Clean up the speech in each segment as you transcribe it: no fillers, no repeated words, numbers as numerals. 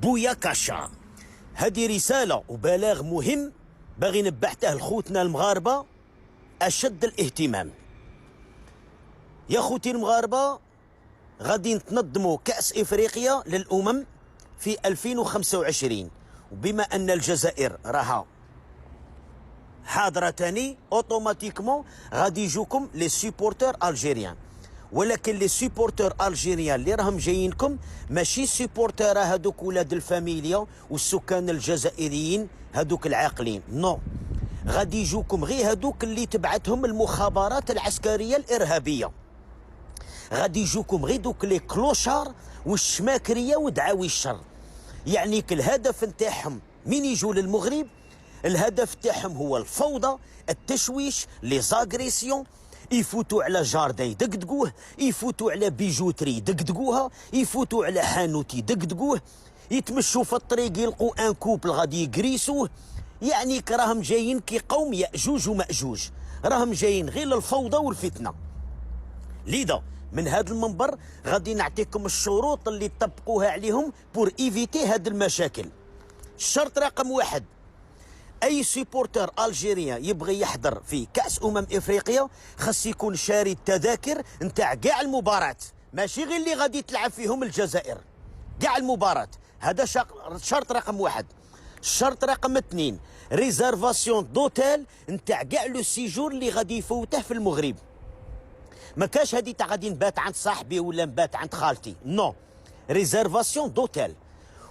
بوياكاشا. هذه رسالة وبلاغ مهم باغي نبعته لخوتنا المغاربة أشد الاهتمام. يا خوتي المغاربة، غادي نتنظموا كأس إفريقيا للأمم في 2025، وبما أن الجزائر راها حاضرة تاني اوتوماتيكمون غادي يجوكم لي سيبورتور الجيريان، ولكن لي سيبورتور الجيريان اللي راهم جايينكم ماشي سيبورتور هذوك ولاد الفاميليا والسكان الجزائريين هذوك العاقلين، نو، غادي يجوكم غير هذوك اللي تبعتهم المخابرات العسكرية الإرهابية، غادي يجوكم غير دوك لي كلوشار والشماكرية ودعاوي الشر. يعني الهدف نتاعهم من يجوا للمغرب، الهدف تاعهم هو الفوضى، التشويش، لي زاغريسيون، يفوتوا على جاردين يدقدقوه، يفوتوا على بيجوتري يدقدقوها، يفوتوا على حانوت يدقدقوه، يتمشوا في الطريق يلقوا ان كوبل غادي يقريسوه. يعني راهم جايين كي قوم يأجوج ومأجوج، راهم جايين غير للفوضى والفتنة. لذا من هذا المنبر غادي نعطيكم الشروط اللي تطبقوها عليهم بور ايفيتي هاد المشاكل. الشرط رقم 1، اي سيبورتر الجيريان يبغي يحضر في كاس افريقيا خاص يكون شاري التذاكر نتاع كاع المباراه، ماشي غير اللي غادي تلعب فيهم الجزائر، كاع المباراه. هذا شرط رقم 1. الشرط رقم 2، ريزرفاسيون دوتيل نتاع كاع لو سيجور اللي غادي يفوته في المغرب. ما كاش هادي تاع غادي نبات عند صاحبي ولا نبات عند خالتي، نو، ريزرفاسيون دوتيل.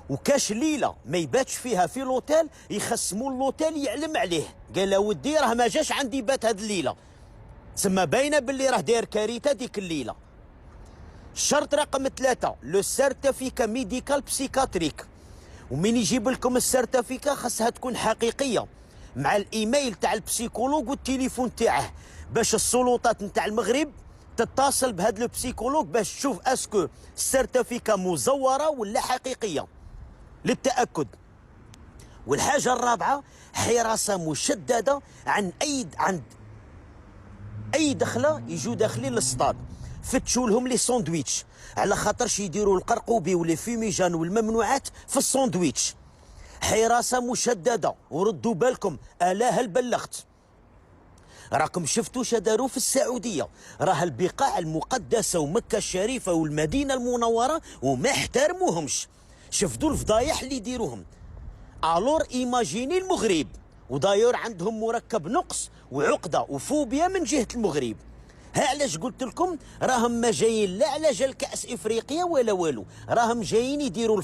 وكاش ليله ما يباتش فيها في لوتيل يخصموا اللوتيل يعلم عليه، قال له ودي راه ما جاش عندي بات هاد الليله، تسمى باينه باللي راه داير كارثه ديك الليله. الشرط رقم 3، لو سيرتيفيكا ميديكال بسيكاتريك. ومن يجيب لكم السيرتيفيكا خاصها تكون حقيقيه مع الايميل تاع البسيكولوج والتليفون تاعه، باش السلطات نتاع المغرب تتصل بهذا البسيكولوج باش تشوف اسكو السيرتيفيكا مزوره ولا حقيقيه للتاكد. والحاجه الرابعه، حراسه مشدده عن اي دخله يجوا داخلين للصطاد، فتشوا لهم لي ساندويتش على خاطرش يديروا القرقوبي ولي فيميجان والممنوعات في الساندويتش. حراسه مشدده، وردوا بالكم الا هل بلغت؟ راكم شفتوا شداروا في السعوديه، راه البقاع المقدسه ومكه الشريفه والمدينه المنوره وما احترموهمش، شفتوا الفضايح اللي يديروهم. الور ايماجيني المغرب، وداير عندهم مركب نقص وعقده وفوبيا من جهه المغرب. ها علاش قلت لكم راهم ما جايين لا على جال كاس افريقيا ولا والو، راهم جايين يديروا